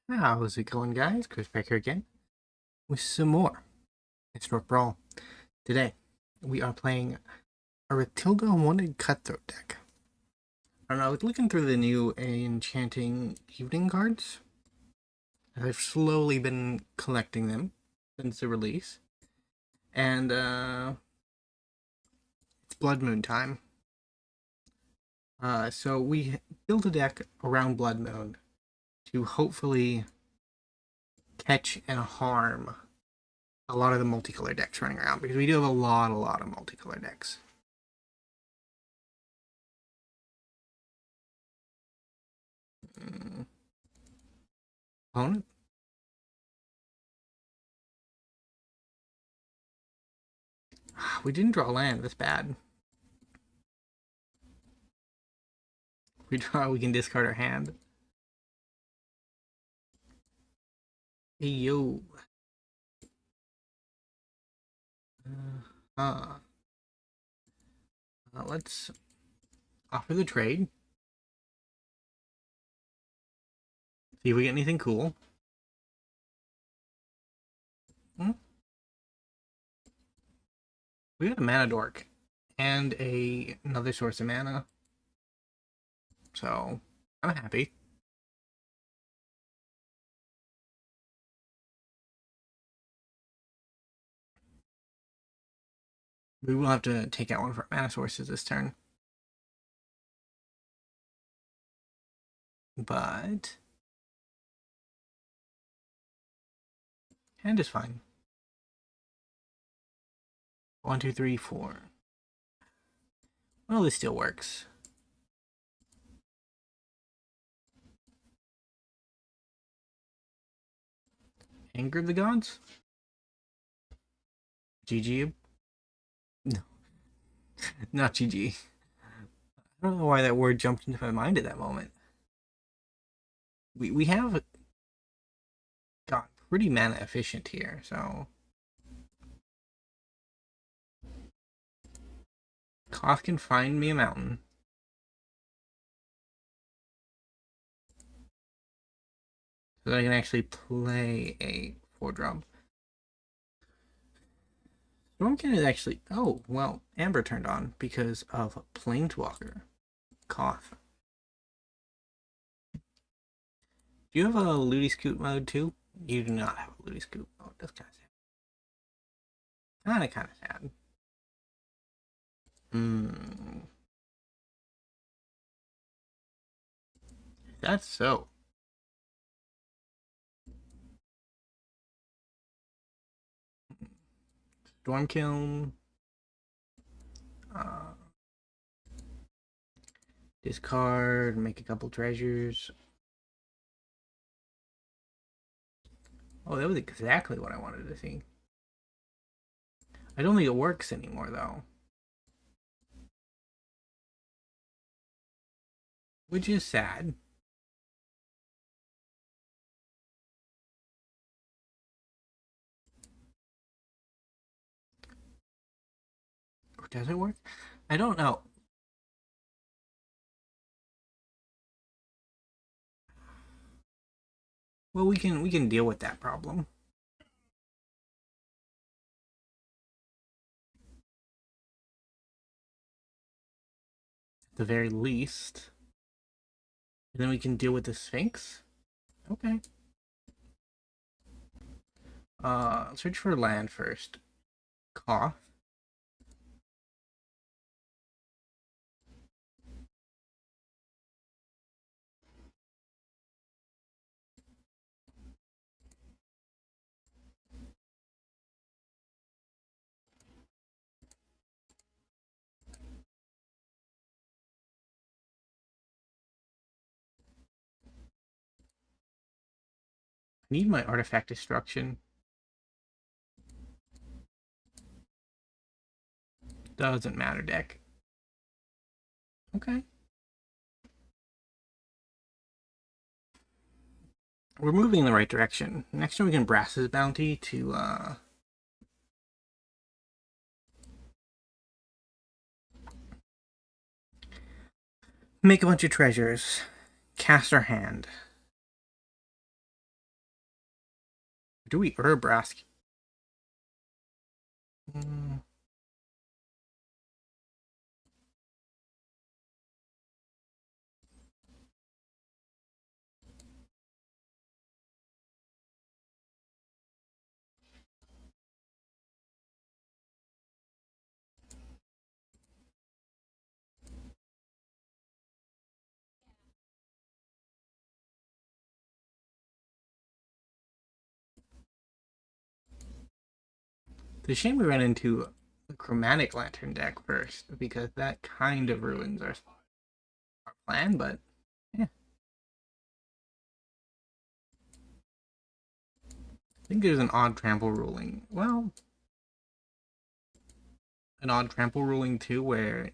How's it going, guys? Chris back here again with some more Historic Brawl. Today, we are playing a Rahilda wanted Cutthroat deck. I don't know, I was looking through the new Enchanting Evening cards. I've slowly been collecting them since the release. And, it's Blood Moon time. So we built a deck around Blood Moon to hopefully catch and harm a lot of the multicolor decks running around, because we do have a lot of multicolor decks. Opponent? We didn't draw land, that's bad. We draw, we can discard our hand. Hey, yo. Let's offer the trade. See if we get anything cool. We got a mana dork and another source of mana. So, I'm happy. We will have to take out one of our mana sources this turn. But hand is fine. 1, 2, 3, 4. Well, this still works. Anger of the Gods? GG? No. Not GG. I don't know why that word jumped into my mind at that moment. We have got pretty mana efficient here, so Koth can find me a mountain. So that I can actually play a 4-drop. Stormkin is actually... Oh, well, Amber turned on because of Planeswalker. Koth. Do you have a Looty Scoot mode too? You do not have a Looty Scoot mode. That's kind of sad. Kind of sad. That's so. Stormkill. Discard, make a couple treasures. Oh, that was exactly what I wanted to see. I don't think it works anymore, though. Which is sad. Or does it work? I don't know. Well, we can deal with that problem. At the very least. And then we can deal with the Sphinx. Okay. Search for land first. Koth. I need my artifact destruction. Doesn't matter, deck. Okay. We're moving in the right direction. Next time we can Brass's Bounty to make a bunch of treasures. Cast our hand. Do we Urbrask? Mm. It's a shame we ran into the Chromatic Lantern deck first, because that kind of ruins our plan, but yeah. I think there's an odd trample ruling. Well, an odd trample ruling too, where,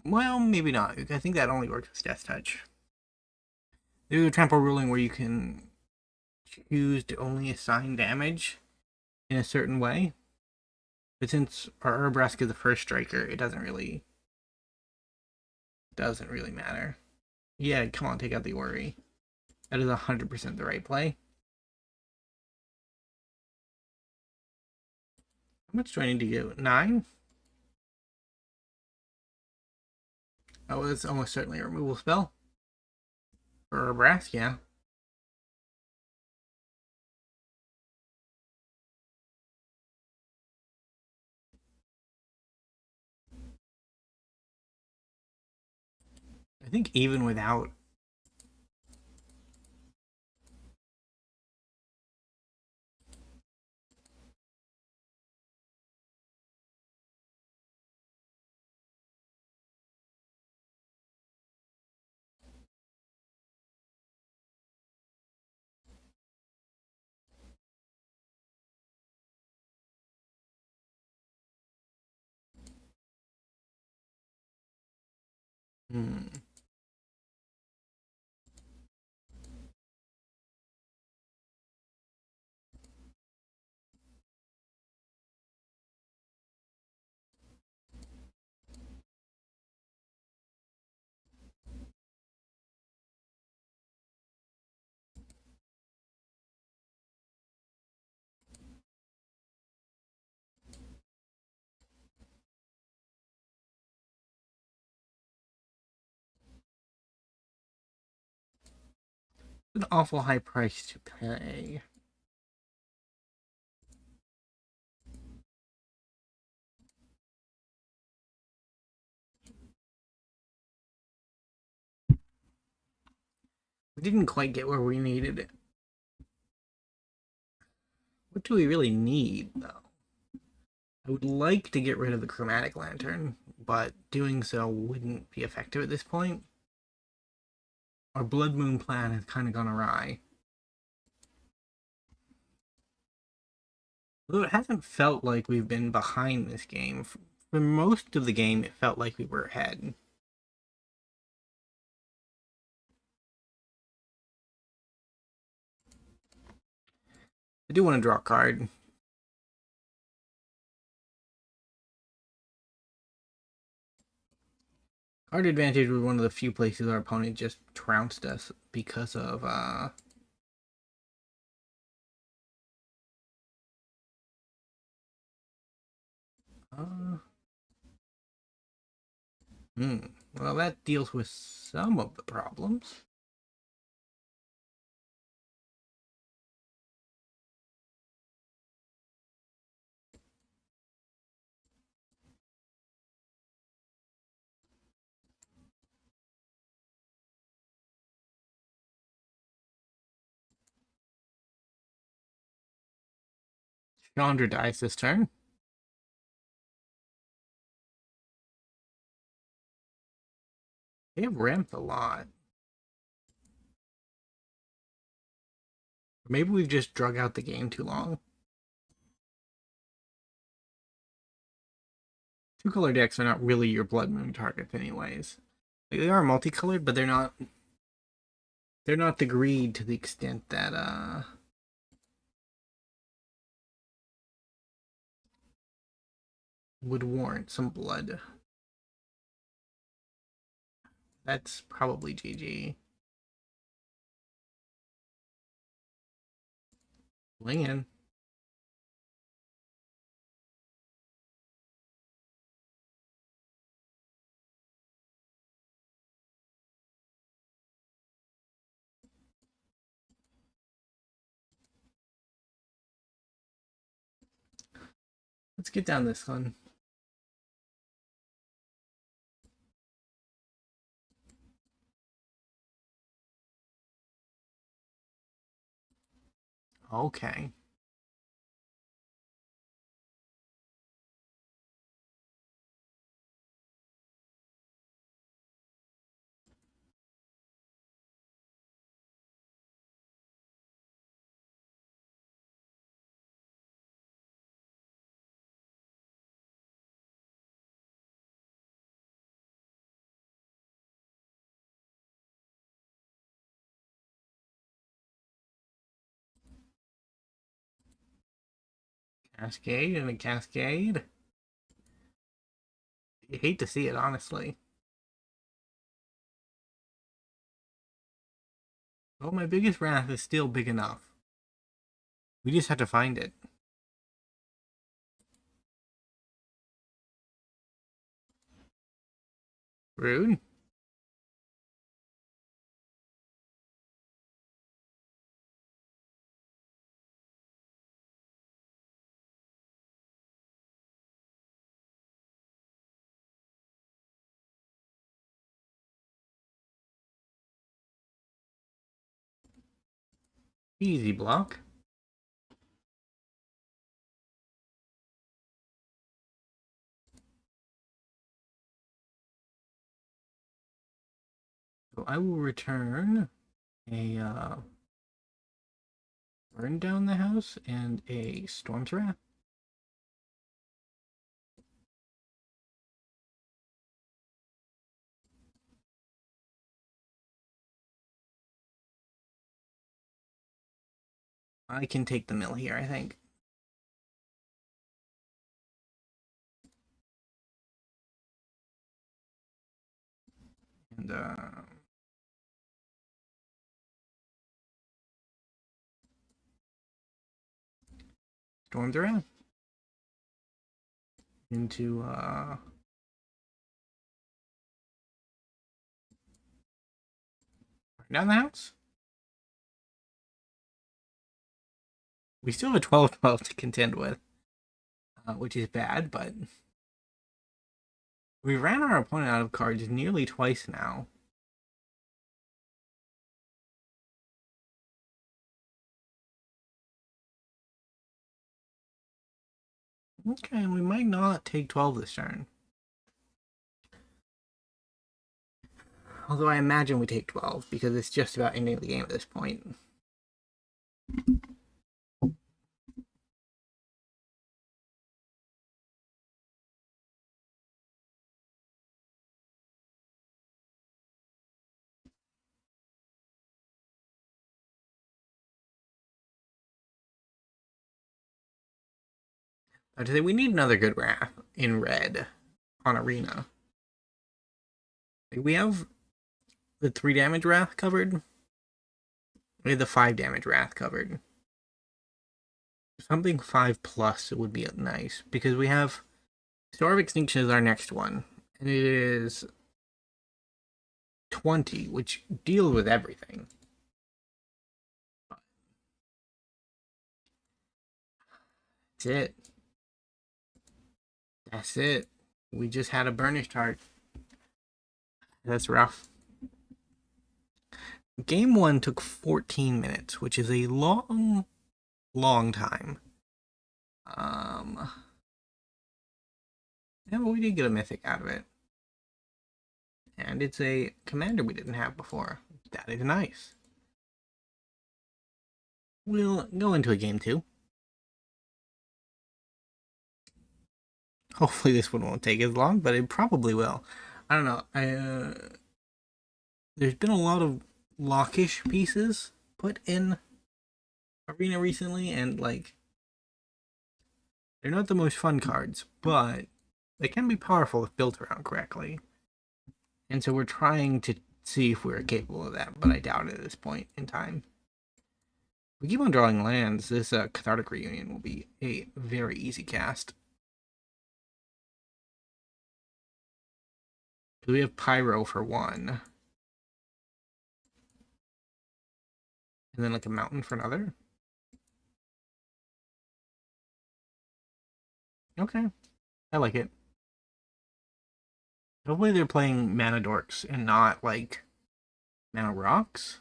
well, maybe not. I think that only works with Death Touch. There's a trample ruling where you can choose to only assign damage in a certain way. But since our Urbrask is the first striker, it doesn't really matter. Yeah, come on, take out the Orrery. That is 100% the right play. How much do I need to get? 9? Oh, it's almost certainly a removal spell. For Urbrask, yeah. I think even without... Hmm. An awful high price to pay. We didn't quite get where we needed it. What do we really need, though? I would like to get rid of the Chromatic Lantern, but doing so wouldn't be effective at this point. Our Blood Moon plan has kind of gone awry. Though it hasn't felt like we've been behind this game. For most of the game, it felt like we were ahead. I do want to draw a card. Card advantage was one of the few places our opponent just trounced us because of well, that deals with some of the problems. Chandra dies this turn. They have ramped a lot. Maybe we've just drug out the game too long. Two-color decks are not really your Blood Moon targets anyways. They are multicolored, but they're not the greed to the extent that would warrant some blood. That's probably GG. Swinging. Let's get down this one. Okay. Cascade and a cascade. You hate to see it, honestly. Oh, my biggest wrath is still big enough. We just have to find it. Rude. Easy block. So I will return a burn down the house and a storm's wrath. I can take the mill here, I think. And storms around into down the house. We still have a 12-12 to contend with, which is bad, but we ran our opponent out of cards nearly twice now. Okay, we might not take 12 this turn. Although I imagine we take 12, because it's just about ending the game at this point. I'd say we need another good wrath in red on Arena. We have the 3 damage wrath covered. We have the 5 damage wrath covered. Something 5+ would be nice, because we have Star of Extinction is our next one, and it is 20, which deals with everything. That's it. That's it. We just had a Burnished Hart. That's rough. Game 1 took 14 minutes, which is a long time. Yeah, but we did get a mythic out of it. And it's a commander we didn't have before. That is nice. We'll go into a game 2. Hopefully this one won't take as long, but it probably will. I don't know. There's been a lot of lockish pieces put in Arena recently, and like they're not the most fun cards, but they can be powerful if built around correctly. And so we're trying to see if we're capable of that, but I doubt it at this point in time. we keep on drawing lands, this Cathartic Reunion will be a very easy cast. We have Pyro for 1. And then like a mountain for another. Okay. I like it. Hopefully they're playing mana dorks and not like mana rocks.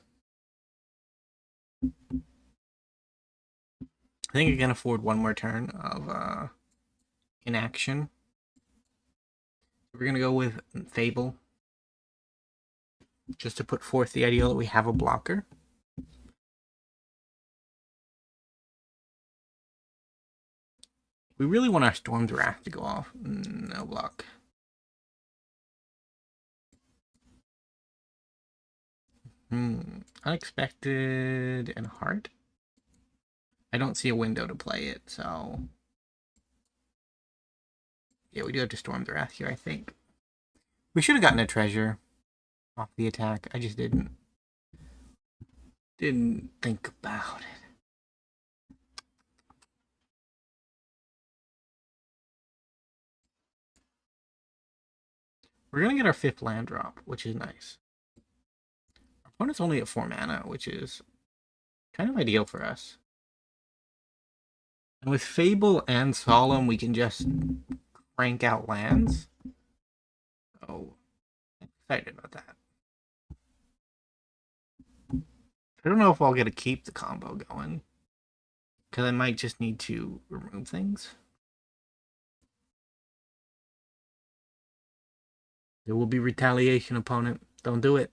I think I can afford one more turn of inaction. We're gonna go with Fable. Just to put forth the idea that we have a blocker. We really want our Storm's Wrath to go off. No block. Unexpected and Heart. I don't see a window to play it, so... Yeah, we do have to Storm's Wrath here, I think. We should have gotten a treasure off the attack. I just didn't think about it. We're going to get our 5th land drop, which is nice. Our opponent's only at 4 mana, which is kind of ideal for us. And with Fable and Solemn, we can just crank out lands. So, I'm excited about that. I don't know if I'll get to keep the combo going, because I might just need to remove things. There will be retaliation, opponent. Don't do it.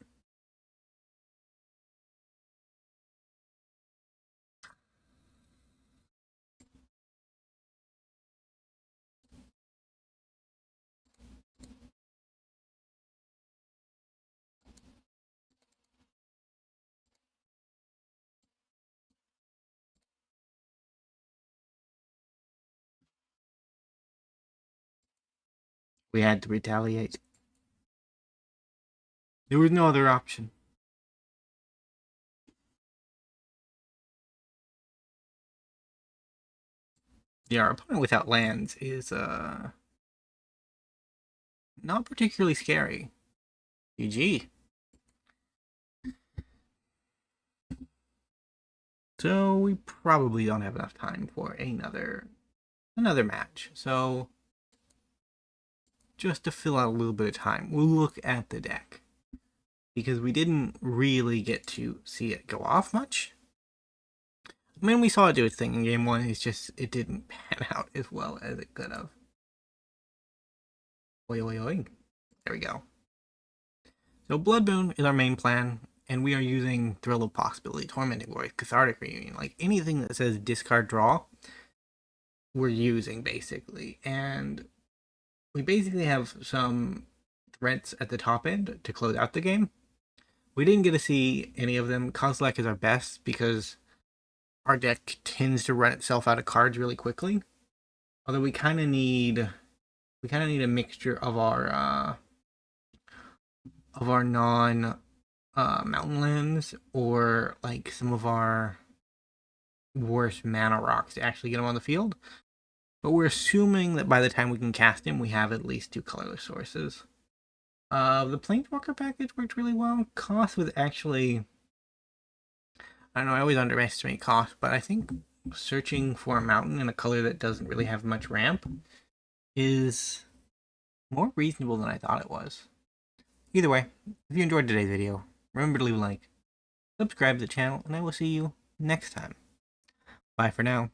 We had to retaliate. There was no other option. Yeah, our opponent without lands is not particularly scary. GG. So we probably don't have enough time for another match. So just to fill out a little bit of time, we'll look at the deck, because we didn't really get to see it go off much. I mean, we saw it do its thing in game 1, it's just it didn't pan out as well as it could have. Oi, oi, oi. There we go. So Blood Moon is our main plan, and we are using Thrill of Possibility, Tormenting Void, Cathartic Reunion, like anything that says discard draw, we're using basically. And we basically have some threats at the top end to close out the game. We didn't get to see any of them. Kozilek is our best because our deck tends to run itself out of cards really quickly. Although we kind of need a mixture of our non mountain lands, or like some of our worst mana rocks to actually get them on the field. But we're assuming that by the time we can cast him, we have at least 2 colorless sources. The Planeswalker package worked really well. Koth was actually... I don't know, I always underestimate Koth, but I think searching for a mountain in a color that doesn't really have much ramp is more reasonable than I thought it was. Either way, if you enjoyed today's video, remember to leave a like, subscribe to the channel, and I will see you next time. Bye for now.